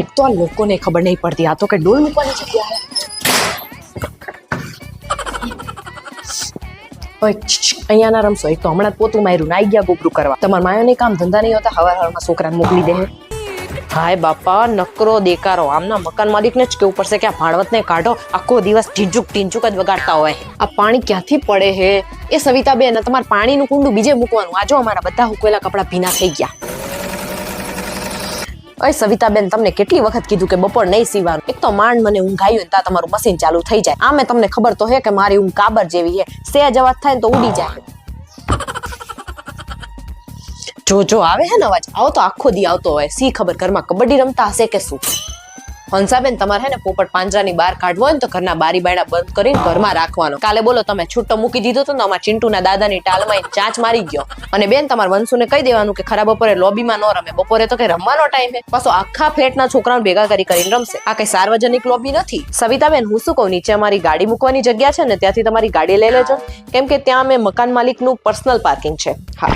એક તો આ લોકોને ખબર નહીં પડતી, આ તો કે ડોલ મૂકવાની જગ્યા અહીંયા ના રમશો. એક તો હમણાં પોતું માર્યું નાઈ ગયા ગોબરું કરવા. તમારા માયાને કામ ધંધા નહીં હોતા, હવારમાં છોકરાને મોકલી દે. હાય બાપા, નકરો દેકારો. આમના મકાન માલિકને જ કેવું પડશે કે આ ભાણવતને કાઢો. આખો દિવસ ઢીંચુક ઢીંચુક જ વગાડતા હોય. આ પાણી ક્યાંથી પડે હે? એ સવિતાબેન, તમારે પાણીનું કુંડું બીજે મૂકવાનું. આજો અમારા બધા હુકવેલા કપડા ભીના થઈ ગયા. અય સવિતાબેન, તમને કેટલી વખત કીધું કે બપોર નહીં સીવાનું. એક તો માંડ મને ઊંઘ આવી હોય ત્યાં તમારું મશીન ચાલુ થઈ જાય. આમે તમને ખબર તો હે કે મારી ઊંઘ કાબર જેવી હે. સેજ અવાજ થાય ને તો ઉડી જાય. જો આવે હે ને અવાજ, આવો તો આખો દી આવતો હોય. સી ખબર ઘરમાં કબડ્ડી રમતા હશે કે શું. હંસાબેન, તમારે હે ને પોપટ પાંજરાની બહાર કાઢવો હોય ને તો ઘરના બારી બાયડા બંધ કરીને ઘરમાં રાખવાનો. કાલે બોલો તમે છૂટો મૂકી દીધો તો ને અમારા ચિંટુના દાદાની ટાલમાં ચાંચ મારી ગયો. અને બેન, તમારા વંશુને કહી દેવાનું કે ખરા બપોરે લોબીમાં ન રમે. બપોરે તો કઈ રમવાનો ટાઈમ હે. પાછો આખા ફ્લેટના છોકરાઓને ભેગા કરીને રમશે. આ કઈ સાર્વજનિક લોબી નથી. સવિતાબેન, હું શું કહું, નીચે અમારી ગાડી મૂકવાની જગ્યા છે ને ત્યાંથી તમારી ગાડી લઈ લેજો, કેમ કે ત્યાં અમે મકાન માલિકનું પર્સનલ પાર્કિંગ છે. હા.